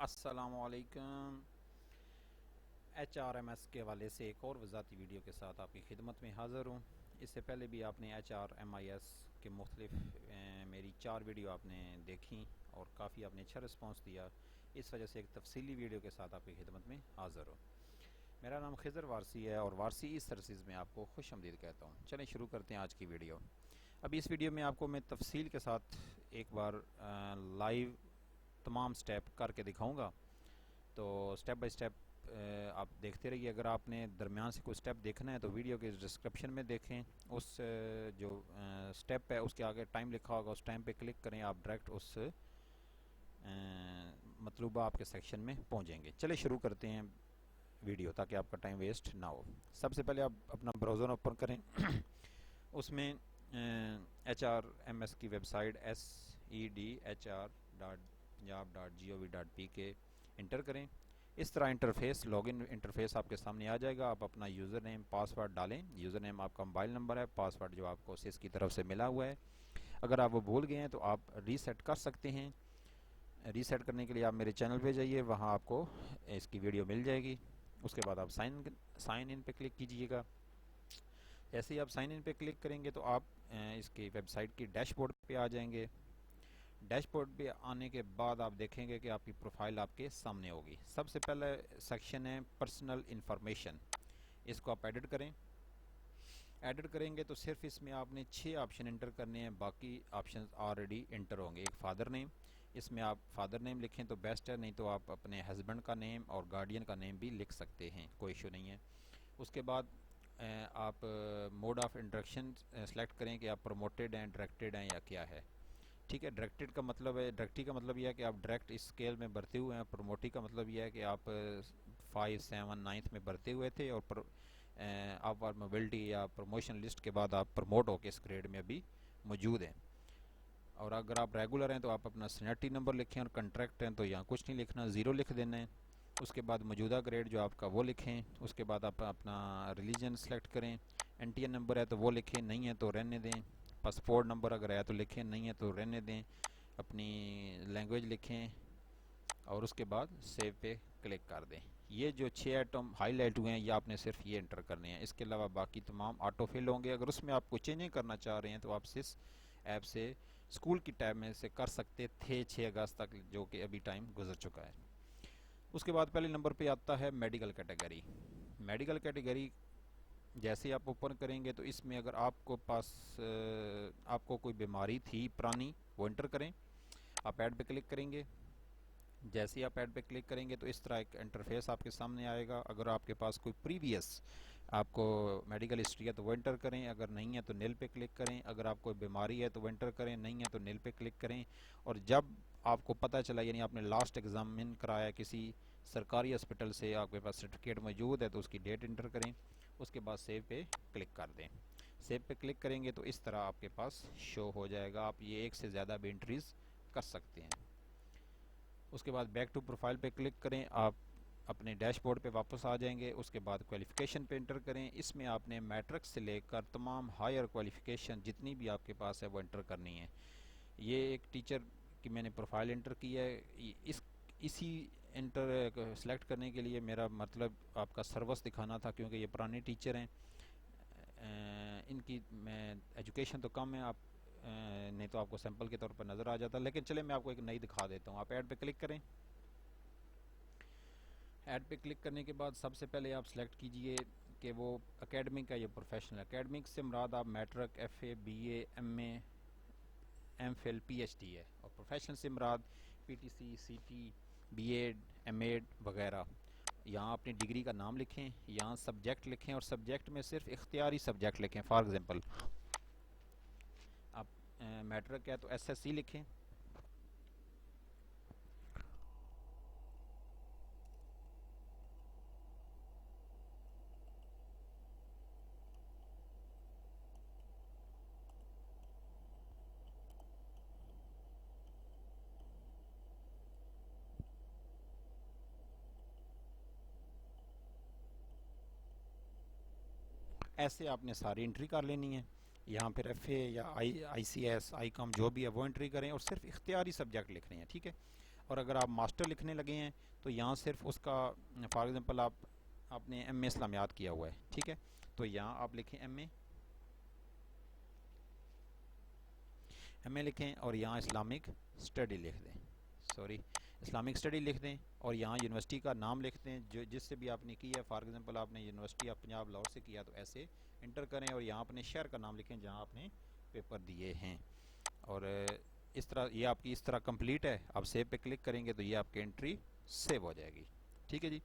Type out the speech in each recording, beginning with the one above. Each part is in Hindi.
अस्सलामुअलैकुम। HRMS के हवाले से एक और वज़ाती वीडियो के साथ आपकी खिदमत में हाज़िर हूँ। इससे पहले भी आपने HRMIS के मुख्तलिफ मेरी 4 वीडियो आपने देखी और काफ़ी आपने अच्छा रिस्पांस दिया। इस वजह से एक तफसीली वीडियो के साथ आपकी खिदमत में हाज़िर हूँ। मेरा नाम खिज़र वारसी है और वारसी इस सर्विस में आपको खुश आमदीद कहता हूँ। चलें शुरू करते हैं आज की वीडियो। अभी इस वीडियो में आपको मैं तफसील के साथ एक बार लाइव तमाम स्टेप करके दिखाऊँगा। तो स्टेप बाय स्टेप आप देखते रहिए। अगर आपने दरमियान से कोई स्टेप देखना है तो वीडियो के डिस्क्रिप्शन में देखें। उस जो स्टेप है उसके आगे टाइम लिखा होगा, उस टाइम पे क्लिक करें, आप डायरेक्ट उस मतलूबा आपके सेक्शन में पहुंचेंगे। चलिए शुरू करते हैं वीडियो ताकि आपका टाइम वेस्ट ना हो। सबसे पहले आप अपना ब्राउज़र ओपन करें। उसमें HRMS की वेबसाइट sedhr.punjab.gov.pk इंटर करें। इस तरह इंटरफेस लॉगिन इंटरफेस आपके सामने आ जाएगा। आप अपना यूज़र नेम पासवर्ड डालें। यूज़र नेम आपका मोबाइल नंबर है, पासवर्ड जो आपको सिस की तरफ से मिला हुआ है। अगर आप वो भूल गए हैं तो आप रीसेट कर सकते हैं। रीसेट करने के लिए आप मेरे चैनल पे जाइए, वहाँ आपको इसकी वीडियो मिल जाएगी। उसके बाद आप साइन इन पे क्लिक कीजिएगा। जैसे ही आप साइन इन पे क्लिक करेंगे तो आप इसकी वेबसाइट की डैशबोर्ड पे आ जाएंगे। डैशबोर्ड पे आने के बाद आप देखेंगे कि आपकी प्रोफाइल आपके सामने होगी। सबसे पहले सेक्शन है पर्सनल इन्फॉर्मेशन। इसको आप एडिट करें। एडिट करेंगे तो सिर्फ इसमें आपने 6 ऑप्शन इंटर करने हैं, बाकी ऑप्शन ऑलरेडी इंटर होंगे। एक फादर नेम, इसमें आप फादर नेम लिखें तो बेस्ट है, नहीं तो आप अपने हस्बैंड का नेम और गार्डियन का नेम भी लिख सकते हैं, कोई इशू नहीं है। उसके बाद आप मोड ऑफ इंट्रैक्शन सेलेक्ट करें कि आप प्रमोटेड हैं, डायरेक्टेड हैं या क्या है। ठीक है, डायरेक्टेड का मतलब है, डायरेक्टी का मतलब यह है कि आप डायरेक्ट इस स्केल में बढ़ते हुए हैं। प्रमोटी का मतलब यह है कि आप 5, 7, 9th में बढ़ते हुए थे और आप मोबिलिटी या प्रमोशन लिस्ट के बाद आप प्रमोट होकर इस ग्रेड में अभी मौजूद हैं। और अगर आप रेगुलर हैं तो आप अपना सीनियरिटी नंबर लिखें, और कंट्रैक्ट हैं तो यहाँ कुछ नहीं लिखना, 0 लिख देना है। उसके बाद मौजूदा ग्रेड जो आपका वो लिखें। उसके बाद आप अपना रिलीजन सेलेक्ट करें। NTN नंबर है तो वो लिखें, नहीं है तो रहने दें। पासपोर्ट नंबर अगर है तो लिखें, नहीं है तो रहने दें। अपनी लैंग्वेज लिखें और उसके बाद सेव पे क्लिक कर दें। ये जो 6 आइटम हाईलाइट हुए हैं ये आपने सिर्फ ये एंटर करने हैं। इसके अलावा बाकी तमाम ऑटो फिल होंगे। अगर उसमें आप कुछ चेंजिंग करना चाह रहे हैं तो आप सिस ऐप से स्कूल की टैब में से कर सकते थे 6 अगस्त तक, जो कि अभी टाइम गुजर चुका है। उसके बाद पहले नंबर पे आता है मेडिकल कैटेगरी। मेडिकल कैटेगरी जैसे आप ओपन करेंगे तो इसमें अगर आपको कोई बीमारी थी पुरानी वो इंटर करें। आप ऐड पे क्लिक करेंगे। जैसे ही आप ऐड पे क्लिक करेंगे तो इस तरह एक इंटरफेस आपके सामने आएगा। अगर आपके पास कोई प्रीवियस आपको मेडिकल हिस्ट्री है तो वो इंटर करें, अगर नहीं है तो नील पे क्लिक करें। अगर आपको बीमारी है तो वो इंटर करें, नहीं है तो नील पे क्लिक करें। और जब आपको पता चला यानी आपने लास्ट एग्जामिन कराया किसी सरकारी हॉस्पिटल से, आपके पास सर्टिफिकेट मौजूद है तो उसकी डेट इंटर करें। उसके बाद सेव पे क्लिक कर दें। सेव पे क्लिक करेंगे तो इस तरह आपके पास शो हो जाएगा। आप ये एक से ज़्यादा भी एंट्रीज कर सकते हैं। उसके बाद बैक टू प्रोफाइल पे क्लिक करें, आप अपने डैशबोर्ड पे वापस आ जाएंगे। उसके बाद क्वालिफ़िकेशन पे इंटर करें। इसमें आपने मैट्रिक से लेकर तमाम हायर क्वालिफ़िकेशन जितनी भी आपके पास है वो इंटर करनी है। ये एक टीचर की मैंने प्रोफाइल इंटर की है। इसी इंटर सेलेक्ट करने के लिए मेरा मतलब आपका सर्विस दिखाना था, क्योंकि ये पुराने टीचर हैं। इनकी मैं एजुकेशन तो कम है, आप नहीं तो आपको सैंपल के तौर पर नज़र आ जाता, लेकिन चले मैं आपको एक नई दिखा देता हूँ। आप ऐड पे क्लिक करें। ऐड पे क्लिक करने के बाद सबसे पहले आप सेलेक्ट कीजिए कि वो एकेडमिक है या प्रोफेशनल। एकेडमिक से मुराद आप matric, FA, BA, MA, MPhil, PhD है। और प्रोफेशनल से मुराद PTC, CT, B.Ed, M.Ed वगैरह। यहाँ अपनी डिग्री का नाम लिखें, यहाँ सब्जेक्ट लिखें और सब्जेक्ट में सिर्फ इख्तियारी सब्जेक्ट लिखें। फॉर एग्जांपल आप मैट्रिक है तो SSC लिखें। ऐसे आपने सारी एंट्री कर लेनी है। यहाँ फिर FA या ICS, ICOM जो भी है वो एंट्री करें और सिर्फ इख्तियारी सब्जेक्ट लिख रहे हैं। ठीक है, और अगर आप मास्टर लिखने लगे हैं तो यहाँ सिर्फ उसका, फॉर एग्ज़ाम्पल आपने एम ए इस्लामियात किया हुआ है, ठीक है, तो यहाँ आप लिखें एम ए लिखें और यहाँ इस्लामिक स्टडी लिख दें, सॉरी इस्लामिक स्टडी लिख दें, और यहाँ यूनिवर्सिटी का नाम लिख दें जो जिससे भी आपने की है। फॉर एग्जांपल आपने यूनिवर्सिटी ऑफ पंजाब लाहौर से किया तो ऐसे इंटर करें, और यहाँ अपने शहर का नाम लिखें जहाँ आपने पेपर दिए हैं। और इस तरह ये आपकी इस तरह कंप्लीट है। आप सेव पे क्लिक करेंगे तो ये आपकी एंट्री सेव हो जाएगी। ठीक है जी,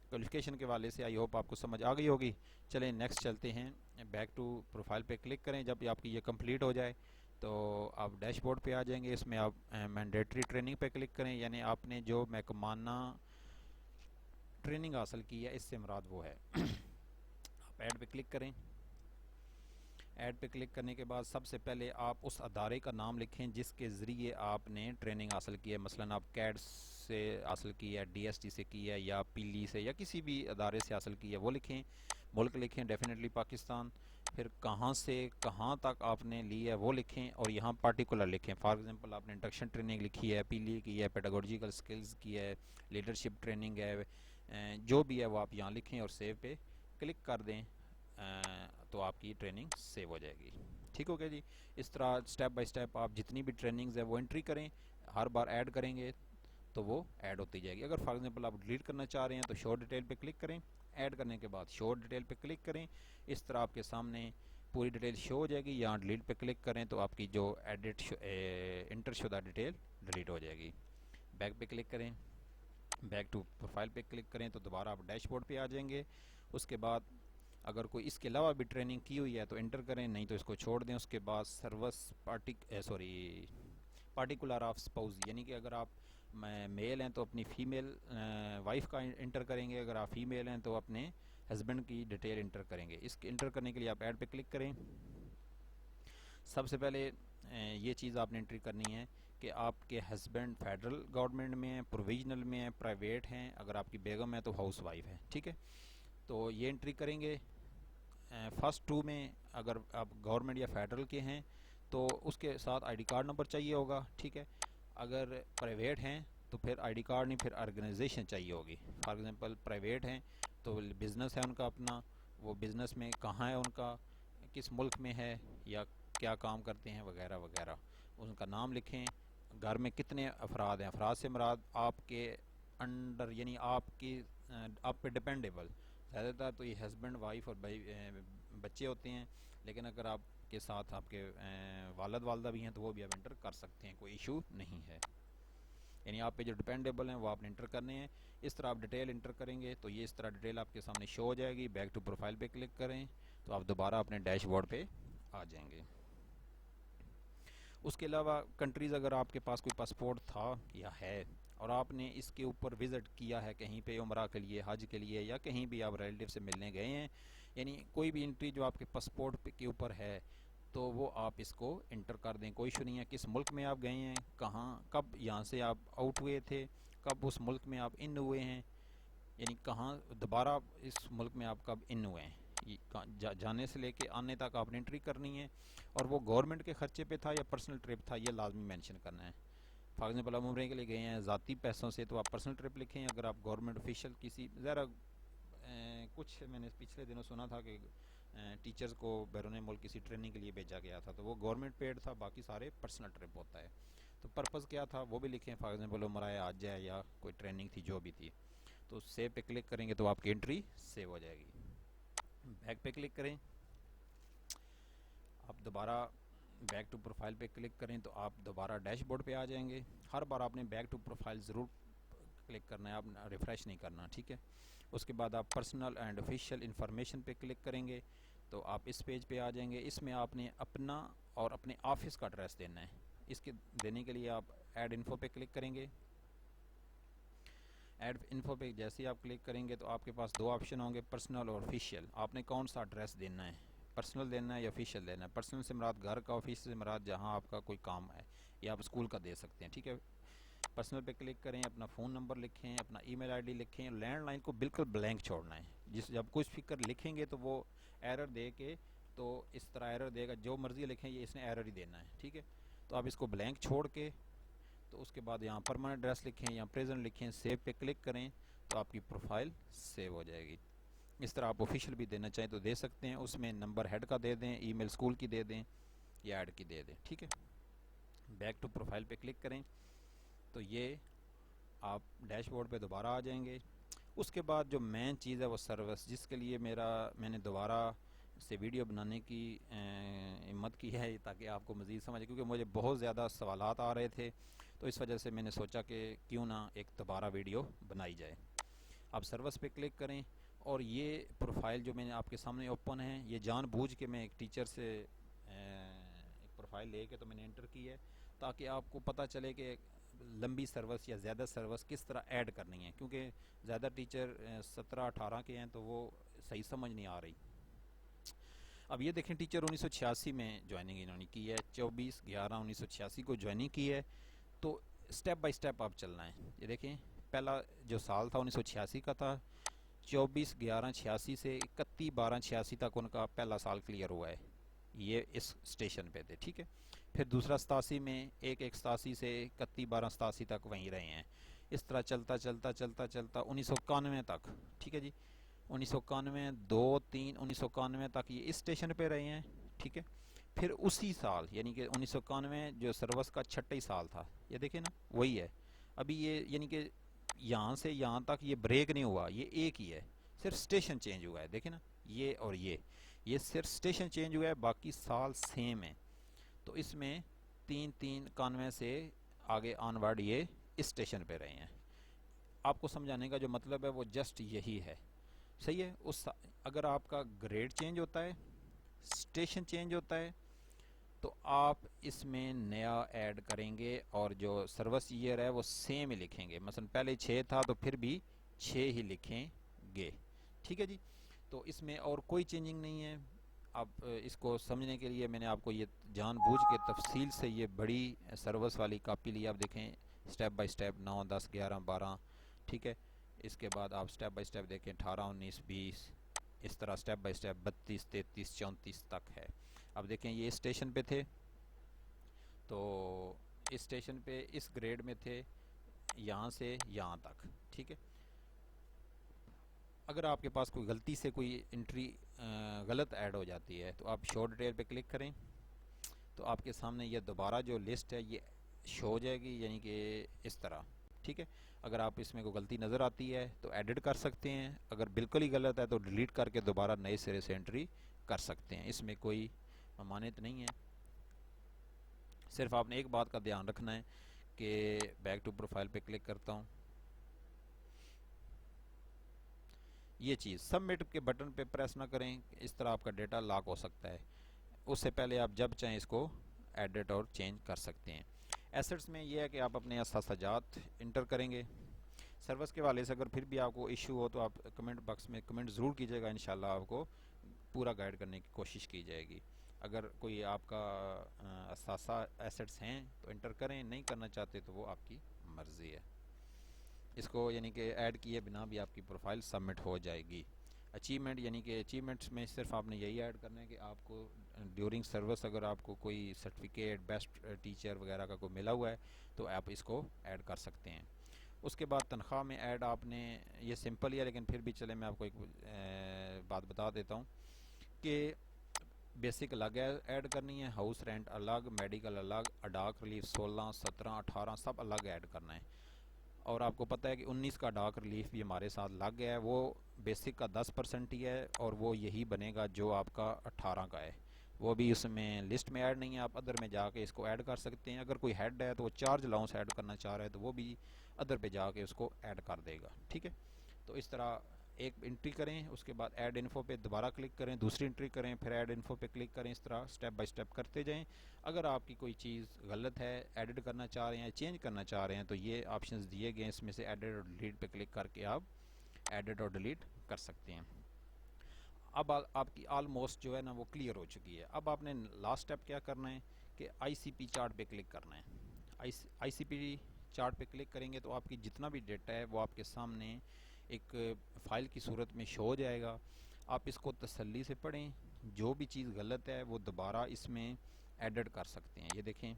क्वालिफिकेशन के वाले से आई होप आपको समझ आ गई होगी। चलें नेक्स्ट चलते हैं, बैक टू प्रोफाइल पे क्लिक करें। जब आपकी ये कंप्लीट हो जाए तो आप डैशबोर्ड पे आ जाएंगे। इसमें आप मैंडेटरी ट्रेनिंग पे क्लिक करें, यानी आपने जो महकमाना ट्रेनिंग हासिल की है इससे मुराद वो है। आप ऐड पे क्लिक करें। ऐड पे क्लिक करने के बाद सबसे पहले आप उस अदारे का नाम लिखें जिसके ज़रिए आपने ट्रेनिंग हासिल की है। मसलन आप कैड से हासिल की है, डीएसटी से की है, या पीली से, या किसी भी अदारे से हासिल की है वो लिखें। मुल्क लिखें डेफिनेटली पाकिस्तान, फिर कहाँ से कहाँ तक आपने ली है वो लिखें, और यहाँ पार्टिकुलर लिखें। फॉर एग्जांपल आपने इंडक्शन ट्रेनिंग लिखी है, पीली की है, पेडागोजिकल स्किल्स की है, लीडरशिप ट्रेनिंग है, जो भी है वो आप यहाँ लिखें और सेव पे क्लिक कर दें, तो आपकी ट्रेनिंग सेव हो जाएगी। ठीक हो गया जी। इस तरह स्टेप बाय स्टेप आप जितनी भी ट्रेनिंग्स है वो एंट्री करें, हर बार ऐड करेंगे तो वो ऐड होती जाएगी। अगर फॉर एग्जांपल आप डिलीट करना चाह रहे हैं तो शो डिटेल पे क्लिक करें, ऐड करने के बाद शो डिटेल पे क्लिक करें। इस तरह आपके सामने पूरी डिटेल शो हो जाएगी। यहाँ डिलीट पे क्लिक करें तो आपकी जो एडिट इंटर शुदा डिटेल डिलीट हो जाएगी। बैक पे क्लिक करें, बैक टू प्रोफाइल पे क्लिक करें तो दोबारा आप डैशबोर्ड पे आ जाएंगे। उसके बाद अगर कोई इसके अलावा भी ट्रेनिंग की हुई है तो इंटर करें, नहीं तो इसको छोड़ दें। उसके बाद सर्वस पार्टिकुलर ऑफ स्पाउस, यानी कि अगर आप मेल हैं तो अपनी फ़ीमेल वाइफ का इंटर करेंगे, अगर आप फीमेल हैं तो अपने हस्बैंड की डिटेल इंटर करेंगे। इसके इंटर करने के लिए आप ऐड पे क्लिक करें। सबसे पहले ये चीज़ आपने एंट्री करनी है कि आपके हस्बैंड फेडरल गवर्नमेंट में है, प्रोविजनल में है, प्राइवेट हैं, अगर आपकी बेगम है तो हाउस वाइफ है। ठीक है, तो ये एंट्री करेंगे। फर्स्ट टू में अगर आप गवर्नमेंट या फेडरल के हैं तो उसके साथ आईडी कार्ड नंबर चाहिए होगा। ठीक है, अगर प्राइवेट हैं तो फिर आईडी कार्ड नहीं, फिर ऑर्गेनाइजेशन चाहिए होगी। फॉर एग्जांपल प्राइवेट हैं तो बिज़नेस है उनका अपना, वो बिज़नेस में कहाँ है उनका, किस मुल्क में है, या क्या काम करते हैं वगैरह वगैरह, उनका नाम लिखें। घर में कितने अफराद हैं, अफराद से मुराद आपके अंडर यानी आपकी आप पे डिपेंडेबल, ज़्यादातर तो ये हस्बैंड वाइफ और बच्चे होते हैं, लेकिन अगर आपके साथ आपके वालद वालदा भी हैं तो वो भी आप इंटर कर सकते हैं, कोई इशू नहीं है। यानी आप पे जो डिपेंडेबल हैं वो आपने इंटर करने हैं। इस तरह आप डिटेल इंटर करेंगे तो ये इस तरह डिटेल आपके सामने शो हो जाएगी। बैक टू प्रोफाइल पे क्लिक करें तो आप दोबारा अपने डैशबोर्ड पे आ जाएंगे। उसके अलावा कंट्रीज़, अगर आपके पास कोई पासपोर्ट था या है और आपने इसके ऊपर विज़िट किया है कहीं पे उम्रा के लिए, हज के लिए, या कहीं भी आप रिलेटिव से मिलने गए हैं, यानी कोई भी एंट्री जो आपके पासपोर्ट के ऊपर है तो वो आप इसको इंटर कर दें, कोई इशू नहीं है। किस मुल्क में आप गए हैं, कहाँ कब यहाँ से आप आउट हुए थे, कब उस मुल्क में आप इन हुए हैं, यानी कहाँ दोबारा इस मुल्क में आप कब इन हुए हैं, जाने से लेके आने तक आपने एंट्री करनी है। और वो गवर्नमेंट के खर्चे पे था या पर्सनल ट्रिप था, ये लाजमी मेंशन करना है। फॉर एग्जाम्पल आप उम्रे के लिए गए हैं ज़ाती पैसों से तो आप पर्सनल ट्रिप लिखें। अगर आप गवर्नमेंट ऑफिशियल किसी ज़रा कुछ मैंने पिछले दिनों सुना था कि टीचर्स को बैरून मुल्क किसी ट्रेनिंग के लिए भेजा गया था तो वो गवर्नमेंट पेड था, बाकी सारे पर्सनल ट्रिप होता है। तो पर्पज़ क्या था वो भी लिखें। फॉर एग्जाम्पल उम्रा आज जाए या कोई ट्रेनिंग थी जो भी थी, तो सेव पे क्लिक करेंगे तो आपकी एंट्री सेव हो जाएगी। बैक पे क्लिक करें, आप दोबारा बैक टू प्रोफाइल पे क्लिक करें तो आप दोबारा डैशबोर्ड पे आ जाएंगे। हर बार आपने बैक टू प्रोफाइल ज़रूर क्लिक करना है, आप रिफ़्रेश नहीं करना। ठीक है, उसके बाद आप पर्सनल एंड ऑफिशियल इंफॉर्मेशन पे क्लिक करेंगे तो आप इस पेज पे आ जाएंगे। इसमें आपने अपना और अपने ऑफिस का एड्रेस देना है। इसके देने के लिए आप ऐड इन्फो पे क्लिक करेंगे। ऐड इन्फो पे जैसे ही आप क्लिक करेंगे तो आपके पास दो ऑप्शन होंगे, पर्सनल और ऑफिशियल। आपने कौन सा एड्रेस देना है, पर्सनल देना है या ऑफिशियल देना है। पर्सनल से मुराद घर का, ऑफिस से मुराद जहाँ आपका कोई काम है, या आप स्कूल का दे सकते हैं। ठीक है, पर्सनल पे क्लिक करें, अपना फ़ोन नंबर लिखें, अपना ईमेल आईडी लिखें। लैंडलाइन को बिल्कुल ब्लैंक छोड़ना है। जब कुछ फिक्र लिखेंगे तो वो एरर दे के, तो इस तरह एरर देगा, जो मर्ज़ी लिखें ये इसने एरर ही देना है। ठीक है, तो आप इसको ब्लैंक छोड़ के तो उसके बाद यहाँ परमानेंट एड्रेस लिखें या प्रेजेंट लिखें, सेव पे क्लिक करें तो आपकी प्रोफाइल सेव हो जाएगी। इस तरह आप ऑफिशियल भी देना चाहें तो दे सकते हैं, उसमें नंबर हेड का दे दें, ईमेल स्कूल की दे दें या ऐड की दे दें। ठीक है, बैक टू प्रोफाइल पे क्लिक करें तो ये आप डैशबोर्ड पे दोबारा आ जाएंगे। उसके बाद जो मेन चीज़ है वो सर्विस, जिसके लिए मैंने दोबारा से वीडियो बनाने की हिम्मत की है ताकि आपको मज़ीद समझ, क्योंकि मुझे बहुत ज़्यादा सवालात आ रहे थे, तो इस वजह से मैंने सोचा कि क्यों ना एक दोबारा वीडियो बनाई जाए। आप सर्विस पे क्लिक करें और ये प्रोफाइल जो मैंने आपके सामने ओपन है, ये जानबूझ के मैं एक टीचर से एक प्रोफाइल लेके तो मैंने एंटर की है ताकि आपको पता चले कि लंबी सर्विस या ज़्यादा सर्विस किस तरह ऐड करनी है, क्योंकि ज़्यादा टीचर 17-18 के हैं तो वो सही समझ नहीं आ रही। अब ये देखें, टीचर 1986 में ज्वाइनिंग इन्होंने की है, 24/11/1986 को ज्वाइनिंग की है। तो स्टेप बाय स्टेप आप चलना है। ये देखें, पहला जो साल था 1986 का था, 24/11/86 से 31/12/86 तक उनका पहला साल क्लियर हुआ है, ये इस स्टेशन पे थे। ठीक है, फिर दूसरा 87 में 1/1/87 से 31/12/87 तक वहीं रहे हैं। इस तरह चलता चलता चलता चलता 1991 तक, ठीक है जी, 1991, 2, 3, 1991 तक ये इस स्टेशन पे रहे हैं। ठीक है, फिर उसी साल यानी कि 1991 जो सर्विस का 6वां साल था, ये देखें ना, वही है अभी ये, यानी कि यहाँ से यहाँ तक ये ब्रेक नहीं हुआ, ये एक ही है, सिर्फ स्टेशन चेंज हुआ है। देखें ना, ये और ये सिर्फ स्टेशन चेंज हुआ है, बाकी साल सेम है। तो इसमें 3-3-91 से आगे ऑनवर्ड ये इस स्टेशन पे रहे हैं। आपको समझाने का जो मतलब है वो जस्ट यही है, सही है। अगर आपका ग्रेड चेंज होता है, स्टेशन चेंज होता है, तो आप इसमें नया ऐड करेंगे और जो सर्विस ईयर है वो सेम ही लिखेंगे। मसलन पहले 6 था तो फिर भी 6 ही लिखेंगे। ठीक है जी, तो इसमें और कोई चेंजिंग नहीं है। अब इसको समझने के लिए मैंने आपको ये जानबूझ के तफसील से ये बड़ी सर्विस वाली कॉपी ली। आप देखें स्टेप बाय स्टेप 9, 10, 11, 12, ठीक है। इसके बाद आप स्टेप बाय स्टेप देखें 18, 19, 20, इस तरह स्टेप बाय स्टेप 32, 33, 34 तक है। अब देखें ये स्टेशन पे थे, तो इस स्टेशन पे इस ग्रेड में थे यहाँ से यहाँ तक। ठीक है, अगर आपके पास कोई गलती से कोई एंट्री गलत ऐड हो जाती है तो आप शो डिटेल पे क्लिक करें तो आपके सामने ये दोबारा जो लिस्ट है ये शो हो जाएगी, यानी कि इस तरह। ठीक है, अगर आप इसमें कोई गलती नज़र आती है तो एडिट कर सकते हैं, अगर बिल्कुल ही गलत है तो डिलीट करके दोबारा नए सिरे से एंट्री कर सकते हैं, इसमें कोई ममानियत नहीं है। सिर्फ आपने एक बात का ध्यान रखना है कि बैक टू प्रोफाइल पे क्लिक करता हूँ, ये चीज़ सबमिट के बटन पे प्रेस ना करें, इस तरह आपका डेटा लॉक हो सकता है। उससे पहले आप जब चाहें इसको एडिट और चेंज कर सकते हैं। एसेट्स में यह है कि आप अपने असासाजात इंटर करेंगे। सर्विस के वाले से अगर फिर भी आपको इशू हो तो आप कमेंट बॉक्स में कमेंट ज़रूर कीजिएगा, इंशाल्लाह आपको पूरा गाइड करने की कोशिश की जाएगी। अगर कोई आपका असासा एसेट्स हैं तो इंटर करें, नहीं करना चाहते तो वो आपकी मर्ज़ी है। इसको यानी कि ऐड किए बिना भी आपकी प्रोफाइल सबमिट हो जाएगी। अचीवमेंट, यानी कि अचीवमेंट्स में सिर्फ आपने यही ऐड करना है कि आपको ड्यूरिंग सर्विस अगर आपको कोई सर्टिफिकेट बेस्ट टीचर वगैरह का कोई मिला हुआ है तो आप इसको ऐड कर सकते हैं। उसके बाद तनख्वाह में ऐड आपने, ये सिंपल ही है लेकिन फिर भी चले मैं आपको एक बात बता देता हूँ कि बेसिक अलग ऐड करनी है, हाउस रेंट अलग, मेडिकल अलग, अडाक रिलीफ 16, 17, 18 सब अलग ऐड करना है। और आपको पता है कि 19 का डाक रिलीफ भी हमारे साथ लग गया है, वो बेसिक का 10% ही है और वो यही बनेगा जो आपका 18 का है, वो भी उसमें लिस्ट में ऐड नहीं है। आप अदर में जाके इसको ऐड कर सकते हैं। अगर कोई हेड है तो वो चार्ज अलाउंस ऐड करना चाह रहा है तो वो भी अदर पे जाके उसको ऐड कर देगा। ठीक है, तो इस तरह एक एंट्री करें, उसके बाद ऐड इन्फो पे दोबारा क्लिक करें, दूसरी एंट्री करें, फिर ऐड इन्फो पे क्लिक करें, इस तरह स्टेप बाय स्टेप करते जाएं। अगर आपकी कोई चीज़ गलत है, एडिट करना चाह रहे हैं, चेंज करना चाह रहे हैं तो ये ऑप्शंस दिए गए हैं, इसमें से एडिट और डिलीट पे क्लिक करके आप एडिट और डिलीट कर सकते हैं। अब आपकी ऑलमोस्ट जो है ना वो क्लियर हो चुकी है। अब आपने लास्ट स्टेप क्या करना है कि ICP चार्ट पे क्लिक करना है। ICP चार्ट पे क्लिक करेंगे तो आपकी जितना भी डेटा है वो आपके सामने एक फ़ाइल की सूरत में शो हो जाएगा। आप इसको तसल्ली से पढ़ें, जो भी चीज़ गलत है वो दोबारा इसमें एडिट कर सकते हैं। ये देखें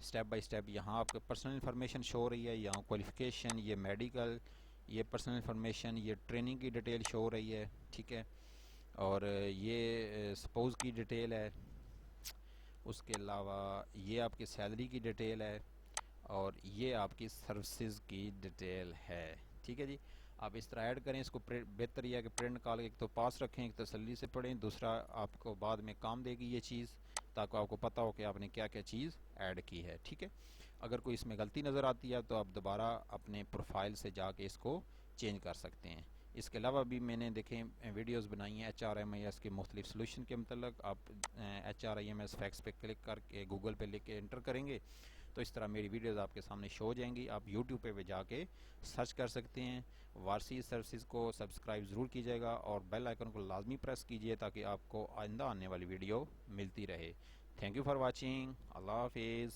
स्टेप बाय स्टेप यहाँ आपके पर्सनल इन्फॉर्मेशन शो हो रही है, यहाँ क्वालिफ़िकेशन, ये मेडिकल, ये पर्सनल इन्फॉर्मेशन, ये ट्रेनिंग की डिटेल शो हो रही है, ठीक है। और ये सपोज़ की डिटेल है। उसके अलावा ये आपकी सैलरी की डिटेल है और ये आपकी सर्विसेज की डिटेल है, ठीक है जी। आप इस तरह ऐड करें इसको। बेहतर यह है कि प्रिंट निकाल के एक तो पास रखें, एक तसल्ली से पढ़ें, दूसरा आपको बाद में काम देगी ये चीज़, ताकि आपको पता हो कि आपने क्या क्या चीज़ ऐड की है, ठीक है। अगर कोई इसमें गलती नज़र आती है तो आप दोबारा अपने प्रोफाइल से जाके इसको चेंज कर सकते हैं। इसके अलावा भी मैंने देखें वीडियोस बनाई हैं HRMIS के मुख्तलिफ सोल्यूशन के मतलब। आप HRIMS फैक्स पे क्लिक करके गूगल पे लिख के एंटर करेंगे तो इस तरह मेरी वीडियोस आपके सामने शो हो जाएंगी। आप यूट्यूब पे जाके सर्च कर सकते हैं। वारसी सर्विसेज को सब्सक्राइब ज़रूर कीजिएगा और बेल आइकन को लाजमी प्रेस कीजिए ताकि आपको आइंदा आने वाली वीडियो मिलती रहे। Thank you for watching. अल्लाह हाफिज़।